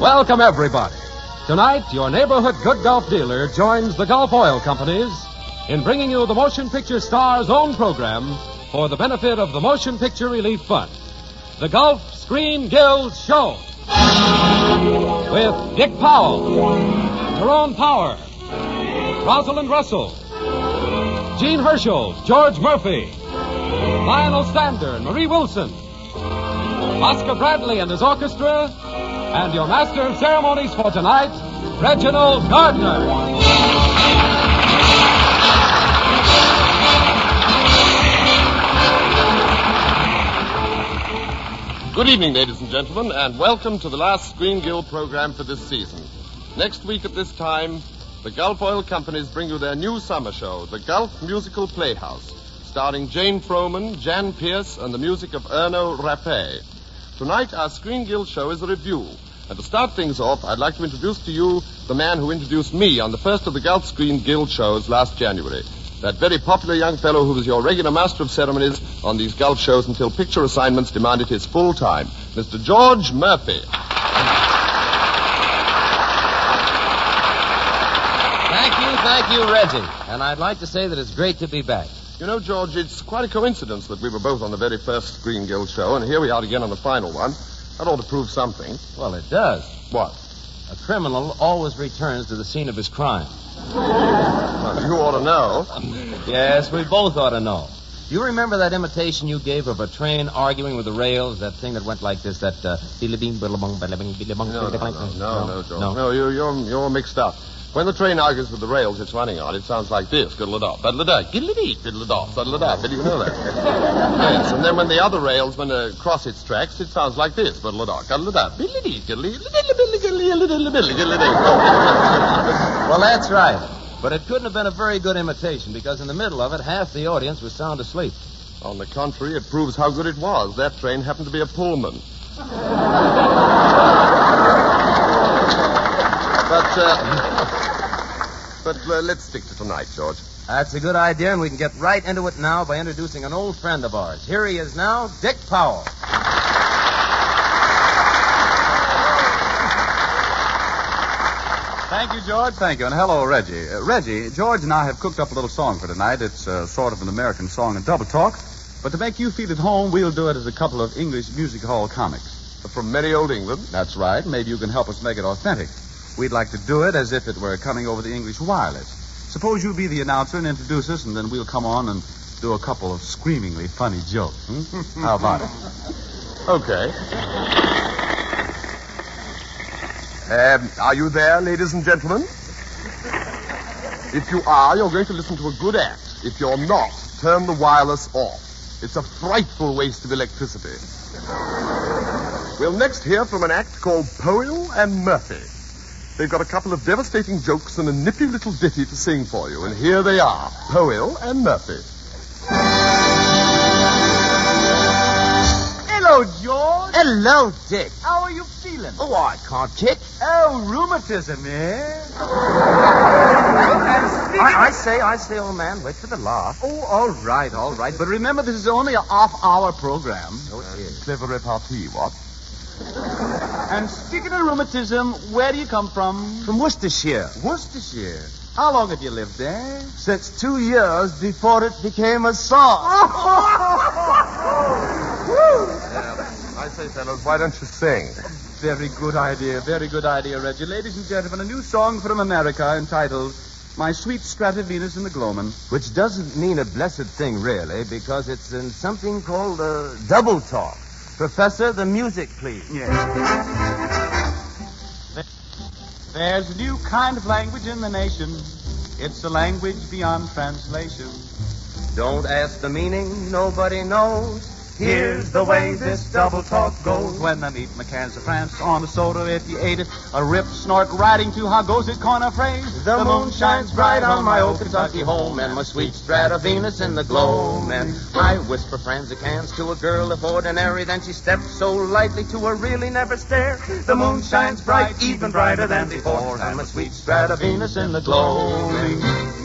Welcome, everybody. Tonight, your neighborhood good Gulf dealer joins the Gulf Oil Companies in bringing you the Motion Picture Star's own program for the benefit of the Motion Picture Relief Fund. The Gulf Screen Guild Show. With Dick Powell, Tyrone Power, Rosalind Russell, Gene Herschel, George Murphy, Lionel Stander, Marie Wilson, Oscar Bradley and his orchestra, and your master of ceremonies for tonight, Reginald Gardner. Good evening, ladies and gentlemen, and welcome to the last Screen Guild program for this season. Next week at this time, the Gulf Oil Companies bring you their new summer show, the Gulf Musical Playhouse, starring Jane Froman, Jan Pierce, and the music of Erno Rappé. Tonight, our Screen Guild show is a review. And to start things off, I'd like to introduce to you the man who introduced me on the first of the Gulf Screen Guild shows last January. That very popular young fellow who was your regular master of ceremonies on these Gulf shows until picture assignments demanded his full time, Mr. George Murphy. Thank you, Reggie. And I'd like to say that it's great to be back. You know, George, it's quite a coincidence that we were both on the very first Screen Guild show, and here we are again on the final one. That ought to prove something. Well, it does. What? A criminal always returns to the scene of his crime. Well, you ought to know. Yes, we both ought to know. You remember that imitation you gave of a train arguing with the rails, that thing that went like this, that billabing, billabong, billabing, billabong, No, George. No, you're mixed up. When the train argues with the rails it's running on, it sounds like this. Diddle-a-da, diddle-a-da, diddle-a-dee, diddle-a-da, diddle-a-da. Did you know that? Yes, and then when the other rails, when they cross its tracks, it sounds like this. Diddle-a-da, diddle-a-da, diddle-a-dee, diddle-a-dee, diddle-a-dee. Well, that's right. But it couldn't have been a very good imitation, because in the middle of it, half the audience was sound asleep. On the contrary, it proves how good it was. That train happened to be a Pullman. But let's stick to tonight, George. That's a good idea, and we can get right into it now by introducing an old friend of ours. Here he is now, Dick Powell. Thank you, George. Thank you. And hello, Reggie. Reggie, George and I have cooked up a little song for tonight. It's sort of an American song and double talk. But to make you feel at home, we'll do it as a couple of English music hall comics. From merry old England? That's right. Maybe you can help us make it authentic. We'd like to do it as if it were coming over the English wireless. Suppose you be the announcer and introduce us, and then we'll come on and do a couple of screamingly funny jokes. How about it? Okay. Are you there, ladies and gentlemen? If you are, you're going to listen to a good act. If you're not, turn the wireless off. It's a frightful waste of electricity. We'll next hear from an act called Powell and Murphy. They've got a couple of devastating jokes and a nippy little ditty to sing for you. And here they are, Powell and Murphy. Hello, George. Hello, Dick. How are you feeling? Oh, I can't kick. Oh, rheumatism, eh? I say, old man, wait for the laugh. Oh, all right. But remember, this is only a half-hour program. Oh, it is. Clever repartee, what? And speaking of rheumatism, where do you come from? From Worcestershire. Worcestershire. How long have you lived there? Since 2 years before it became a song. I say, fellows, why don't you sing? Very good idea, Reggie. Ladies and gentlemen, a new song from America entitled My Sweet Stratovenus in the Gloamin'. Which doesn't mean a blessed thing, really, because it's in something called double talk. Professor, the music, please. Yes. There's a new kind of language in the nation. It's a language beyond translation. Don't ask the meaning, nobody knows. Here's the way this double talk goes. When I meet my cans of France on a soda, if you ate it, a rip, snort, riding to how goes it corner phrase. The moon shines bright on my old Kentucky home, and my sweet Stratovenus in the gloam. And I whisper Franzicans to a girl if ordinary, then she steps so lightly to a really never stare. The moon shines bright, even brighter than before, and my sweet Stratovenus in the gloam.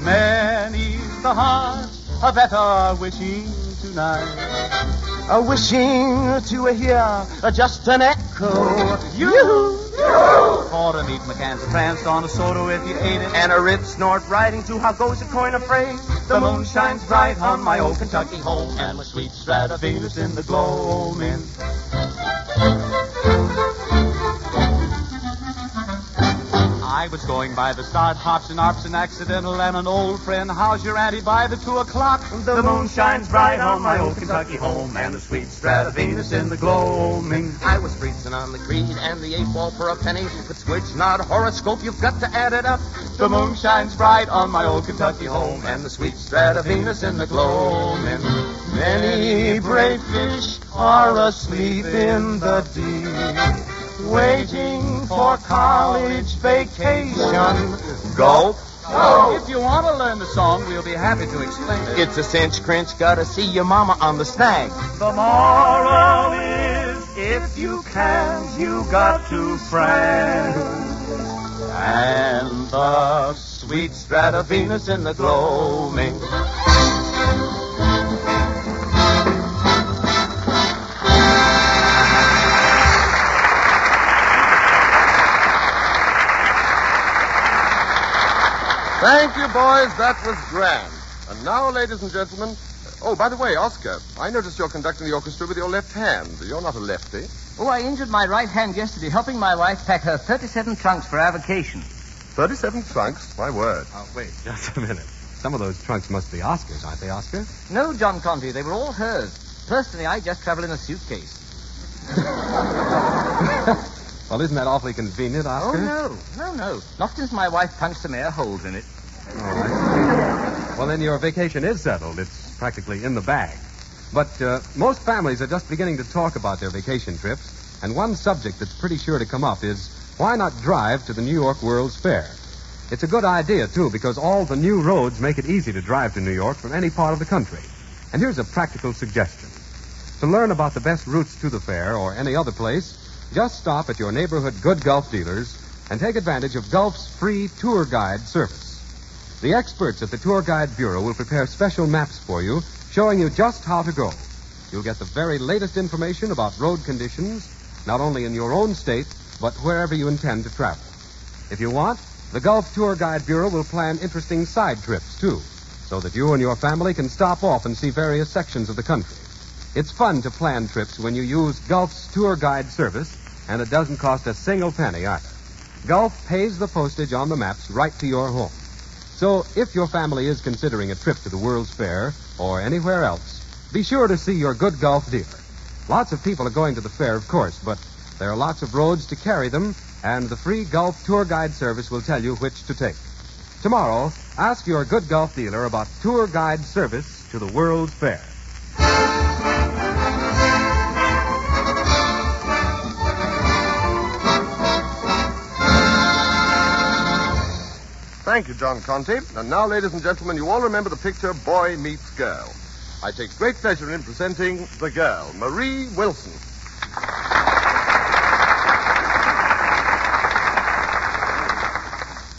Many's the heart that are wishing tonight, wishing to hear just an echo. You ought to meet McCann's France on a soda if you ate it. And a rip snort riding to how goes a coin of phrase. The moon shines bright on my old Kentucky home, and my sweet Strata Venus in the gloaming. I was going by the start, hops and arps and accidental, and an old friend, how's your auntie, by the 2 o'clock? The moon shines bright on my old Kentucky home, and the sweet Strata Venus in the gloaming. I was preaching on the creed and the 8 ball for a penny, but switch not horoscope, you've got to add it up. The moon shines bright on my old Kentucky home, and the sweet Strata Venus in the gloaming. Many brave fish are asleep in the deep, waiting for college vacation. Gulp. If you want to learn the song, we'll be happy to explain it. It's a cinch, crinch, gotta see your mama on the snag. The moral is, if you can, you got to friend. And the sweet Strata Venus in the gloaming. Thank you, boys. That was grand. And now, ladies and gentlemen... Oh, by the way, Oscar, I noticed you're conducting the orchestra with your left hand. You're not a lefty. Oh, I injured my right hand yesterday helping my wife pack her 37 trunks for our vacation. 37 trunks? My word. Oh, wait, just a minute. Some of those trunks must be Oscar's, aren't they, Oscar? No, John Conte, they were all hers. Personally, I just travel in a suitcase. Well, isn't that awfully convenient, Oscar? Oh, no. Not since my wife punched some air holes in it. Oh, I see. Well, then your vacation is settled. It's practically in the bag. But most families are just beginning to talk about their vacation trips, and one subject that's pretty sure to come up is why not drive to the New York World's Fair? It's a good idea, too, because all the new roads make it easy to drive to New York from any part of the country. And here's a practical suggestion. To learn about the best routes to the fair or any other place, just stop at your neighborhood Good Gulf dealers and take advantage of Gulf's free tour guide service. The experts at the Tour Guide Bureau will prepare special maps for you, showing you just how to go. You'll get the very latest information about road conditions, not only in your own state, but wherever you intend to travel. If you want, the Gulf Tour Guide Bureau will plan interesting side trips, too, so that you and your family can stop off and see various sections of the country. It's fun to plan trips when you use Gulf's tour guide service, and it doesn't cost a single penny either. Gulf pays the postage on the maps right to your home. So if your family is considering a trip to the World's Fair or anywhere else, be sure to see your Good Gulf dealer. Lots of people are going to the fair, of course, but there are lots of roads to carry them, and the free Gulf tour guide service will tell you which to take. Tomorrow, ask your Good Gulf dealer about tour guide service to the World's Fair. Thank you, John Conte. And now, ladies and gentlemen, you all remember the picture Boy Meets Girl. I take great pleasure in presenting the girl, Marie Wilson.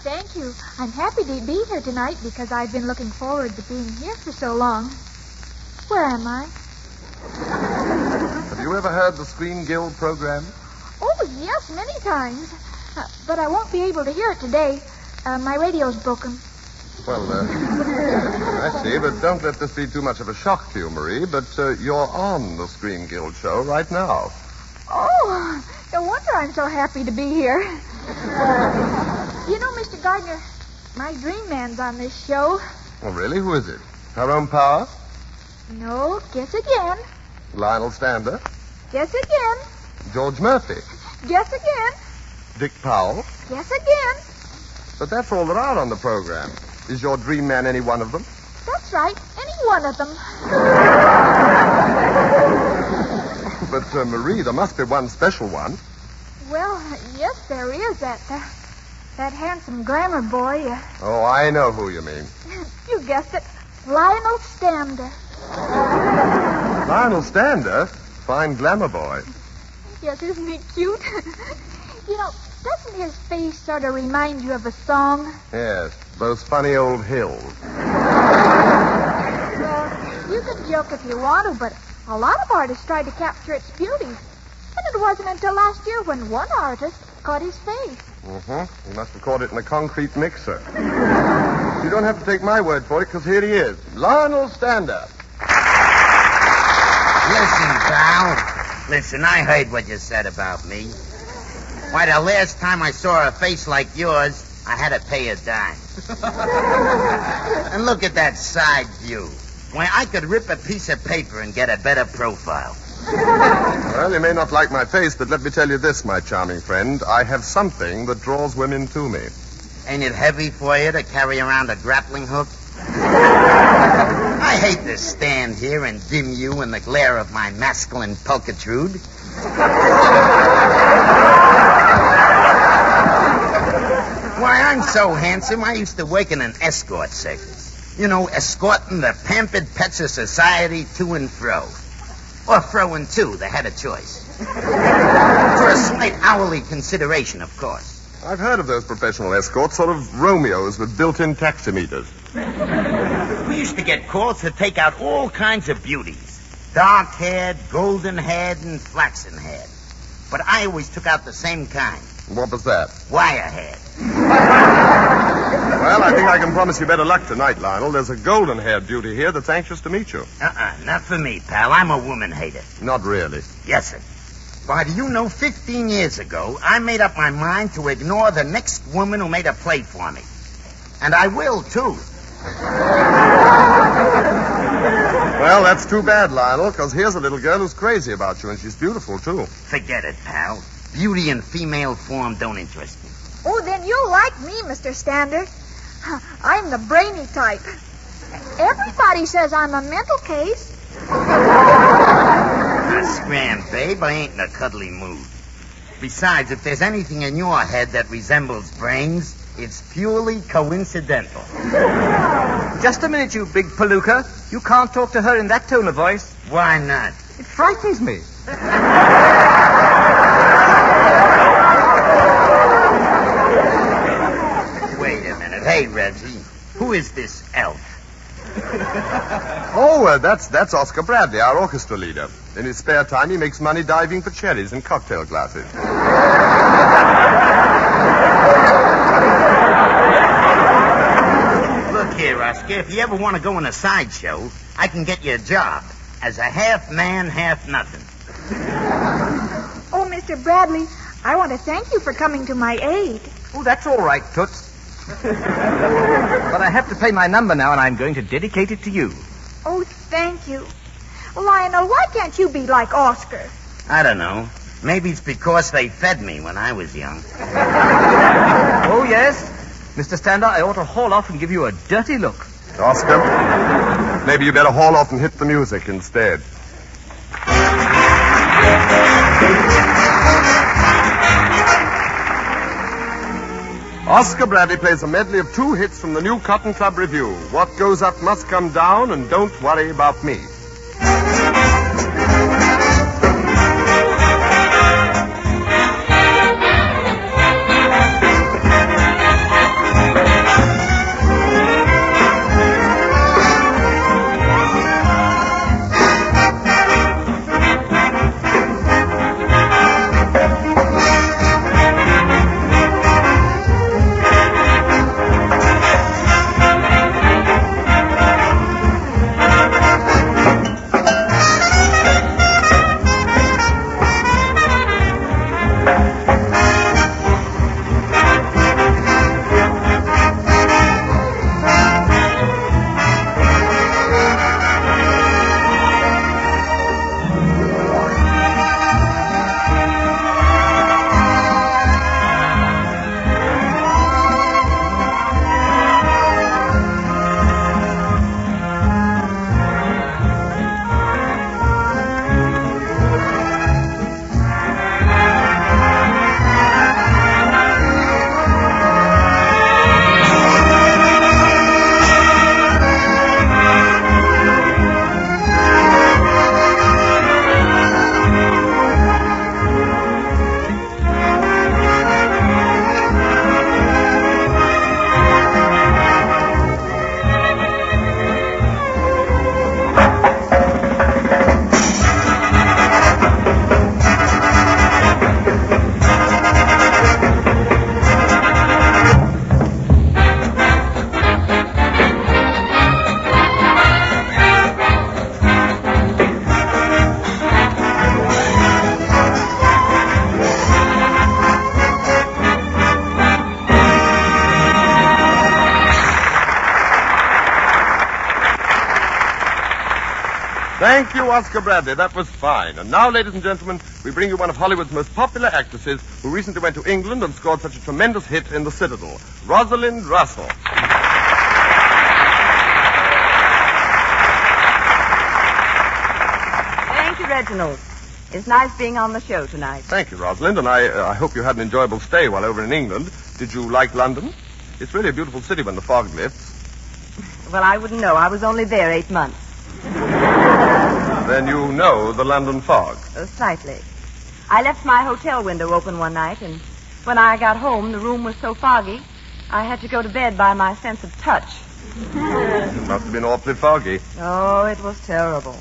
Thank you. I'm happy to be here tonight because I've been looking forward to being here for so long. Where am I? Have you ever heard the Screen Guild program? Oh, yes, many times. But I won't be able to hear it today. My radio's broken. Well, I see, but don't let this be too much of a shock to you, Marie, but you're on the Screen Guild show right now. Oh, no wonder I'm so happy to be here. You know, Mr. Gardner, my dream man's on this show. Oh, really? Who is it? Tyrone Power? No, guess again. Lionel Stander? Guess again. George Murphy? Guess again. Dick Powell? Guess again. But that's all there are on the program. Is your dream man any one of them? That's right, any one of them. But, Marie, there must be one special one. Well, yes, there is. That handsome glamour boy. Oh, I know who you mean. You guessed it. Lionel Stander. Lionel Stander? Fine glamour boy. Yes, isn't he cute? You know, doesn't his face sort of remind you of a song? Yes, those funny old hills. Well, you can joke if you want to, but a lot of artists tried to capture its beauty. And it wasn't until last year when one artist, caught his face. Mm-hmm. He must have caught it in a concrete mixer. You don't have to take my word for it, because here he is. Lionel Stander. Listen, pal. Listen, I heard what you said about me. Why, the last time I saw a face like yours, I had to pay a dime. And look at that side view. Why, I could rip a piece of paper and get a better profile. Well, you may not like my face, but let me tell you this, my charming friend. I have something that draws women to me. Ain't it heavy for you to carry around a grappling hook? I hate to stand here and dim you in the glare of my masculine pulchritude. Why, I'm so handsome, I used to work in an escort service. You know, escorting the pampered pets of society to and fro. Or fro and to, they had a choice. For a slight hourly consideration, of course. I've heard of those professional escorts, sort of Romeos with built-in taximeters. We used to get calls to take out all kinds of beauties. Dark-haired, golden-haired, and flaxen-haired. But I always took out the same kind. What was that? Wire-haired. Well, I think I can promise you better luck tonight, Lionel. There's a golden-haired beauty here that's anxious to meet you. Not for me, pal. I'm a woman hater. Not really. Yes, sir. Why, do you know, 15 years ago, I made up my mind to ignore the next woman who made a play for me. And I will, too. Well, that's too bad, Lionel, because here's a little girl who's crazy about you, and she's beautiful, too. Forget it, pal. Beauty in female form don't interest me. Oh, then you'll like me, Mr. Stander. I'm the brainy type. Everybody says I'm a mental case. Scram, babe, I ain't in a cuddly mood. Besides, if there's anything in your head that resembles brains, it's purely coincidental. Just a minute, you big palooka. You can't talk to her in that tone of voice. Why not? It frightens me. Wait a minute. Hey, Reggie, who is this elf? Oh, that's Oscar Bradley, our orchestra leader. In his spare time, he makes money diving for cherries in cocktail glasses. Look here, Oscar, if you ever want to go in a sideshow, I can get you a job as a half man, half nothing. Oh, Mr. Bradley, I want to thank you for coming to my aid. Oh, that's all right, Toots. But I have to play my number now, and I'm going to dedicate it to you. Oh, thank you. Lionel, why can't you be like Oscar? I don't know. Maybe it's because they fed me when I was young. Oh, yes. Mr. Stander, I ought to haul off and give you a dirty look. Oscar, maybe you better haul off and hit the music instead. Oscar Bradley plays a medley of 2 hits from the new Cotton Club Review. What Goes Up Must Come Down, and Don't Worry About Me. Thank you, Oscar Bradley. That was fine. And now, ladies and gentlemen, we bring you one of Hollywood's most popular actresses who recently went to England and scored such a tremendous hit in The Citadel, Rosalind Russell. Thank you, Reginald. It's nice being on the show tonight. Thank you, Rosalind, and I hope you had an enjoyable stay while over in England. Did you like London? It's really a beautiful city when the fog lifts. Well, I wouldn't know. I was only there 8 months. Then you know the London fog. Slightly. I left my hotel window open one night, and when I got home, the room was so foggy, I had to go to bed by my sense of touch. It must have been awfully foggy. Oh, it was terrible.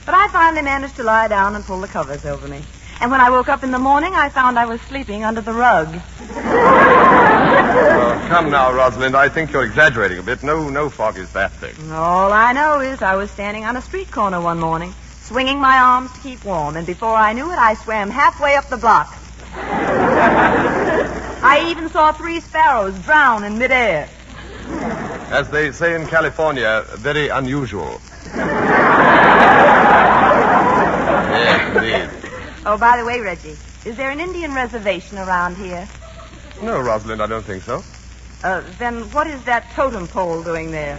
But I finally managed to lie down and pull the covers over me. And when I woke up in the morning, I found I was sleeping under the rug. Oh, come now, Rosalind. I think you're exaggerating a bit. No fog is that thick. All I know is I was standing on a street corner one morning, swinging my arms to keep warm, and before I knew it, I swam halfway up the block. I even saw 3 sparrows drown in midair. As they say in California, very unusual. Yes, indeed. Oh, by the way, Reggie, is there an Indian reservation around here? No, Rosalind, I don't think so. Then what is that totem pole doing there?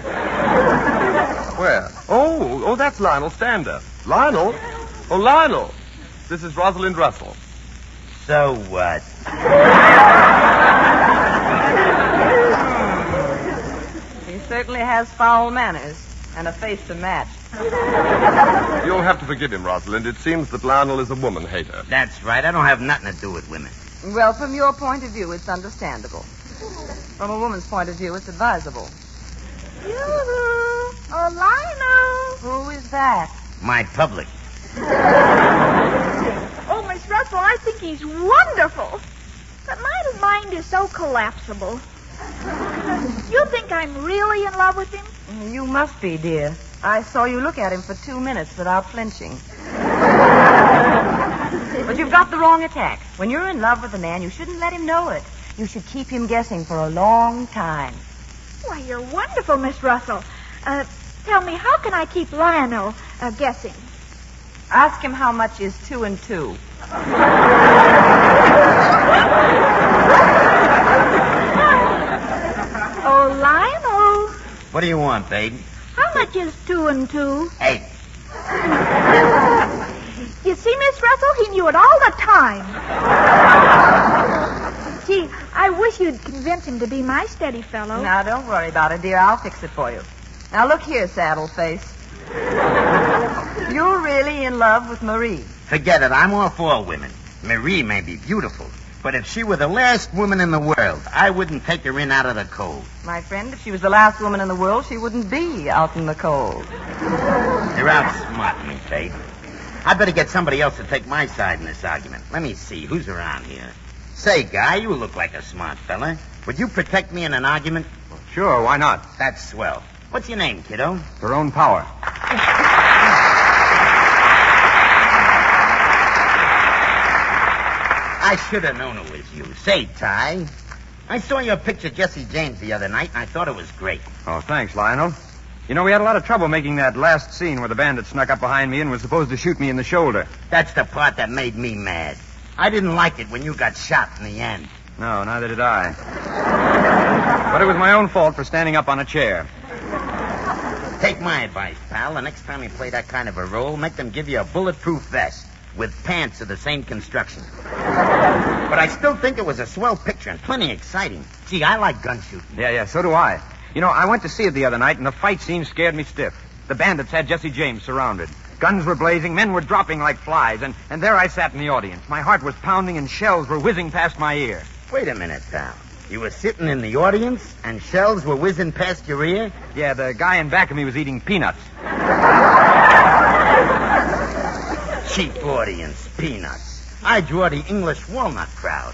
Where? Oh, that's Lionel Stander. Lionel? Oh, Lionel. This is Rosalind Russell. So what? He certainly has foul manners and a face to match. You'll have to forgive him, Rosalind. It seems that Lionel is a woman hater. That's right. I don't have nothing to do with women. Well, from your point of view, it's understandable. From a woman's point of view, it's advisable. Yoo-hoo! Oh, Lionel! Who is that? My public. Oh, Miss Russell, I think he's wonderful. But my mind is so collapsible. You think I'm really in love with him? You must be, dear. I saw you look at him for 2 minutes without flinching. But you've got the wrong attack. When you're in love with a man, you shouldn't let him know it. You should keep him guessing for a long time. Why, you're wonderful, Miss Russell. Tell me, how can I keep Lionel guessing? Ask him how much is 2 and 2. Oh, Lionel, What do you want, babe? how much is 2 and 2? 8. You see, Miss Russell, he knew it all the time. Gee, I wish you'd convince him to be my steady fellow. Now, don't worry about it, dear. I'll fix it for you. Now, look here, Saddle Face. You're really in love with Marie. Forget it. I'm all for women. Marie may be beautiful, but if she were the last woman in the world, I wouldn't take her in out of the cold. My friend, if she was the last woman in the world, she wouldn't be out in the cold. You're outsmarting me, babe. I better get somebody else to take my side in this argument. Let me see. Who's around here? Say, Guy, you look like a smart fella. Would you protect me in an argument? Sure, why not? That's swell. What's your name, kiddo? Tyrone Power. I should have known it was you. Say, Ty, I saw your picture of Jesse James the other night, and I thought it was great. Oh, thanks, Lionel. You know, we had a lot of trouble making that last scene where the bandit snuck up behind me and was supposed to shoot me in the shoulder. That's the part that made me mad. I didn't like it when you got shot in the end. No, neither did I. But it was my own fault for standing up on a chair. Take my advice, pal. The next time you play that kind of a role, make them give you a bulletproof vest with pants of the same construction. But I still think it was a swell picture and plenty exciting. Gee, I like gun shooting. Yeah, so do I. You know, I went to see it the other night, and the fight scene scared me stiff. The bandits had Jesse James surrounded. Guns were blazing, men were dropping like flies, and there I sat in the audience. My heart was pounding, and shells were whizzing past my ear. Wait a minute, pal. You were sitting in the audience, and shells were whizzing past your ear? Yeah, the guy in back of me was eating peanuts. Cheap audience, peanuts. I draw the English walnut crowd.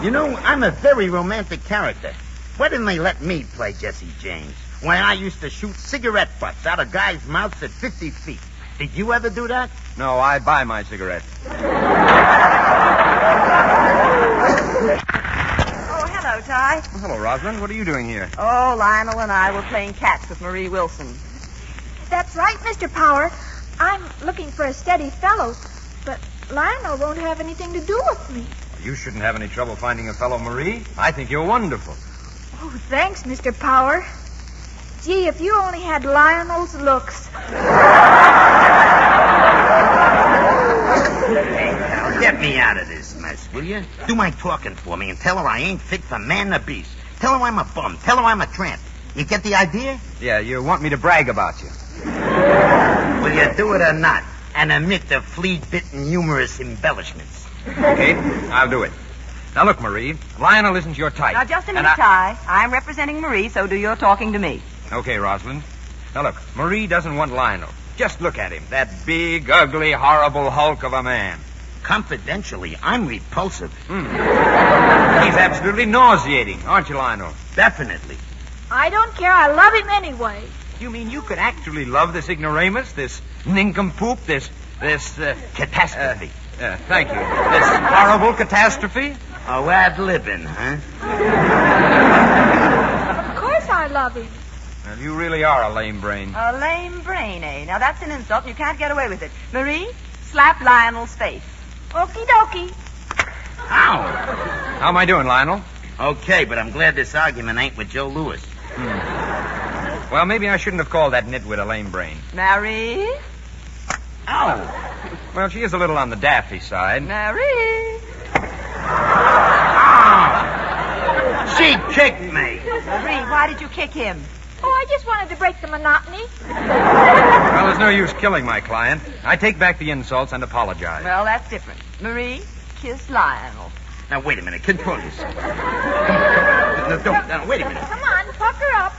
You know, I'm a very romantic character. Why didn't they let me play Jesse James? Why, I used to shoot cigarette butts out of guys' mouths at 50 feet. Did you ever do that? No, I buy my cigarettes. Oh, hello, Hello, Ty. Well, hello, Rosalind. What are you doing here? Oh, Lionel and I were playing catch with Marie Wilson. That's right, Mr. Power. I'm looking for a steady fellow, but Lionel won't have anything to do with me. You shouldn't have any trouble finding a fellow, Marie. I think you're wonderful. Oh, thanks, Mr. Power. Gee, if you only had Lionel's looks. Hey, pal, get me out of this mess, will you? Do my talking for me and tell her I ain't fit for man or beast. Tell her I'm a bum. Tell her I'm a tramp. You get the idea? Yeah, you want me to brag about you. Will you do it or not? And omit the flea-bitten humorous embellishments. Okay, I'll do it. Now, look, Marie, Lionel isn't your type. Now, just a minute, Ty. I'm representing Marie, so do your talking to me. Okay, Rosalind. Now, look, Marie doesn't want Lionel. Just look at him, that big, ugly, horrible hulk of a man. Confidentially, I'm repulsive. He's absolutely nauseating, aren't you, Lionel? Definitely. I don't care. I love him anyway. You mean you could actually love this ignoramus, this nincompoop, this Catastrophe. Thank you. This horrible catastrophe? Oh, ad-libbing, huh? Of course I love him. Well, you really are a lame brain. A lame brain, eh? Now, that's an insult, and you can't get away with it. Marie, slap Lionel's face. Okie dokie. Ow! How am I doing, Lionel? Okay, but I'm glad this argument ain't with Joe Louis. Well, maybe I shouldn't have called that nitwit a lame brain. Marie? Ow! Well, she is a little on the daffy side. Marie? She kicked me. Marie, why did you kick him? Oh, I just wanted to break the monotony. Well, there's no use killing my client. I take back the insults and apologize. Well, that's different. Marie, kiss Lionel. Now, wait a minute. Control yourself. No, don't. No, wait a minute. Come on, pucker up.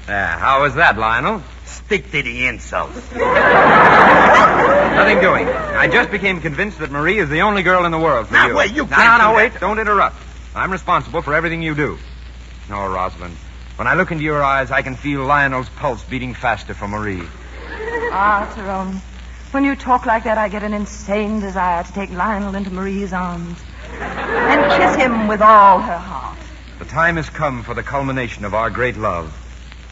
How was that, Lionel? Stick to the insults. Nothing doing. I just became convinced that Marie is the only girl in the world for Now, you. wait, you can't No, do wait. that. Don't interrupt. I'm responsible for everything you do. No, Rosalind. When I look into your eyes, I can feel Lionel's pulse beating faster for Marie. Ah, Tyrone. When you talk like that, I get an insane desire to take Lionel into Marie's arms and kiss him with all her heart. The time has come for the culmination of our great love.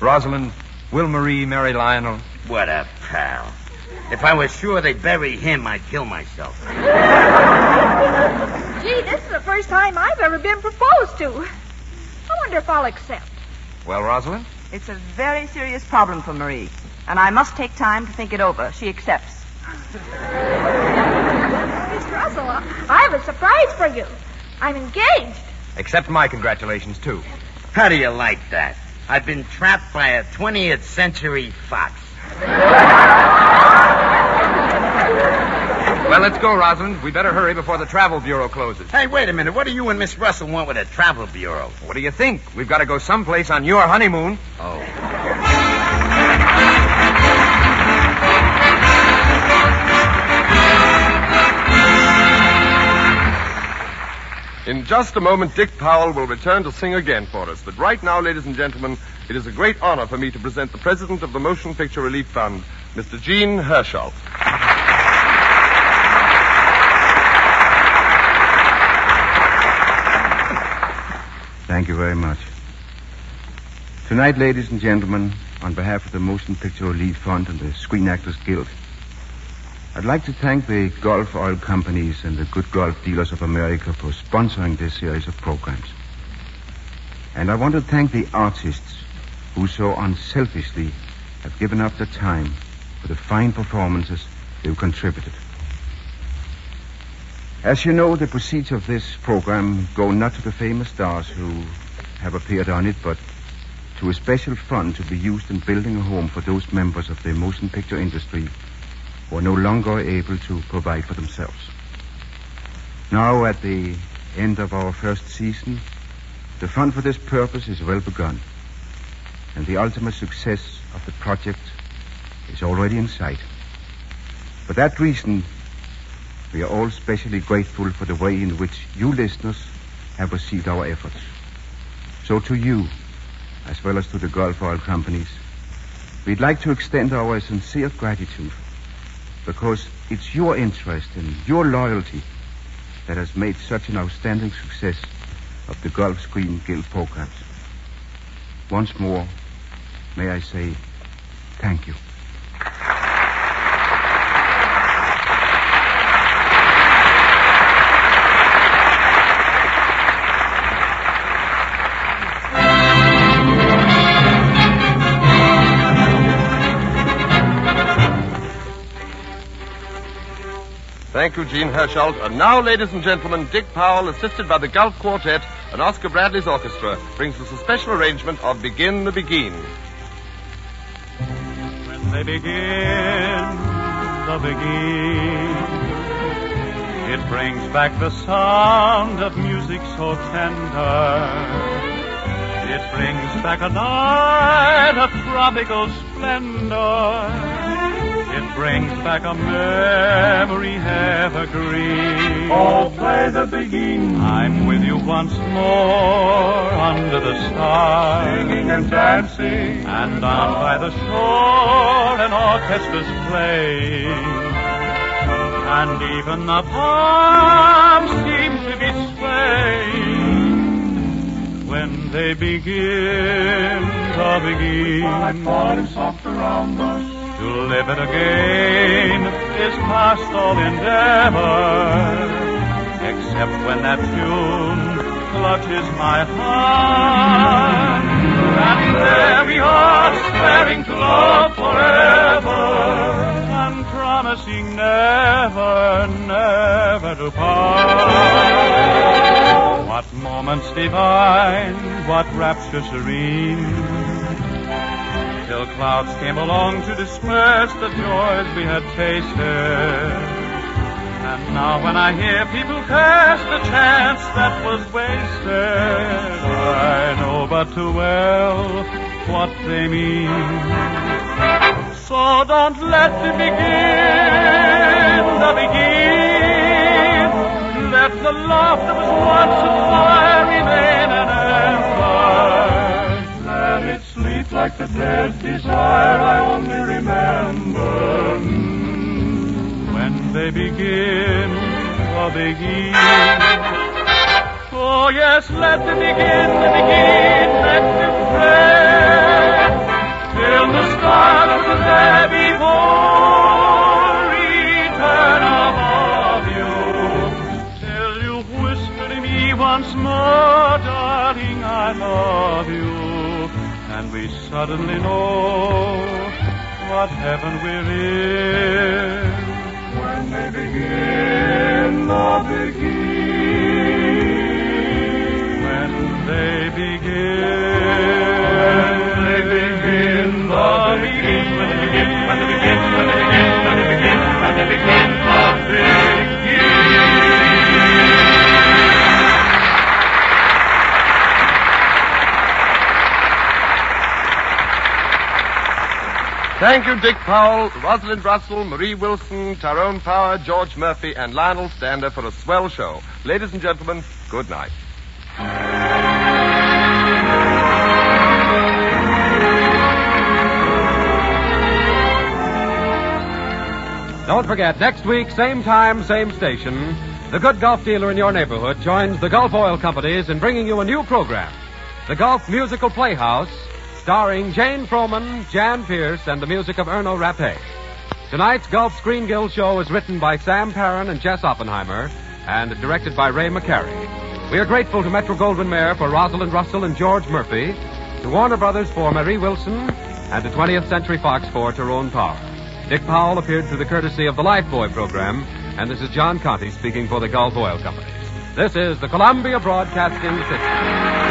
Rosalind, will Marie marry Lionel? What a pal. If I was sure they'd bury him, I'd kill myself. Gee, this is the first time I've ever been proposed to. I wonder if I'll accept. Well, Rosalind? It's a very serious problem for Marie, and I must take time to think it over. She accepts. Miss Russell, I have a surprise for you. I'm engaged. Accept my congratulations, too. How do you like that? I've been trapped by a 20th century fox. Well, let's go, Rosalind. We better hurry before the travel bureau closes. Hey, wait a minute. What do you and Miss Russell want with a travel bureau? What do you think? We've got to go someplace on your honeymoon. Oh. In just a moment, Dick Powell will return to sing again for us. But right now, ladies and gentlemen, it is a great honor for me to present the president of the Motion Picture Relief Fund, Mr. Gene Herschel. Thank you very much. Tonight, ladies and gentlemen, on behalf of the Motion Picture Relief Fund and the Screen Actors Guild, I'd like to thank the Gulf Oil Companies and the Good Gulf Dealers of America for sponsoring this series of programs. And I want to thank the artists who so unselfishly have given up their time for the fine performances they've contributed. As you know, the proceeds of this program go not to the famous stars who have appeared on it, but to a special fund to be used in building a home for those members of the motion picture industry who are no longer able to provide for themselves. Now, at the end of our first season, the fund for this purpose is well begun, and the ultimate success of the project is already in sight. For that reason, we are all specially grateful for the way in which you listeners have received our efforts. So to you, as well as to the Gulf Oil Companies, we'd like to extend our sincere gratitude, because it's your interest and your loyalty that has made such an outstanding success of the Gulf Screen Guild programs. Once more, may I say thank you. Thank you, Gene Hersholt. And now, ladies and gentlemen, Dick Powell, assisted by the Gulf Quartet and Oscar Bradley's orchestra, brings us a special arrangement of Begin the Begin. When they begin the begin, it brings back the sound of music so tender. It brings back a night of tropical splendor. It brings back a memory evergreen. Oh, play the begin. I'm with you once more under the stars, singing and dancing. And down by the shore an orchestra's playing. And even the palms seem to be swaying when they begin to begin. My thought is soft around us. To live it again is past all endeavor, except when that tune clutches my heart. And there we are, swearing to love forever, and promising never, never to part. What moments divine, what rapture serene, till clouds came along to disperse the joys we had tasted. And now when I hear people curse the chance that was wasted, I know but too well what they mean. So don't let the begin. Let the love that was once a fire remain an ember. Let it sleep like the dead desire I only remember. When they begin, oh yes, let them begin, let them pray, till the stars of the day before return above you, till you whisper to me once more, darling, I love you, and we suddenly know what heaven we're in. When they begin the begin. When they begin the begin. When they begin the begin. Thank you, Dick Powell, Rosalind Russell, Marie Wilson, Tyrone Power, George Murphy, and Lionel Stander for a swell show. Ladies and gentlemen, good night. Don't forget, next week, same time, same station, the good Gulf dealer in your neighborhood joins the Gulf Oil Companies in bringing you a new program, the Gulf Musical Playhouse, starring Jane Froman, Jan Pierce, and the music of Erno Rappé. Tonight's Gulf Screen Guild show is written by Sam Perrin and Jess Oppenheimer and directed by Ray McCary. We are grateful to Metro-Goldwyn-Mayer for Rosalind Russell and George Murphy, to Warner Brothers for Marie Wilson, and to 20th Century Fox for Tyrone Power. Dick Powell appeared through the courtesy of the Lifebuoy program, and this is John Conte speaking for the Gulf Oil Companies. This is the Columbia Broadcasting System.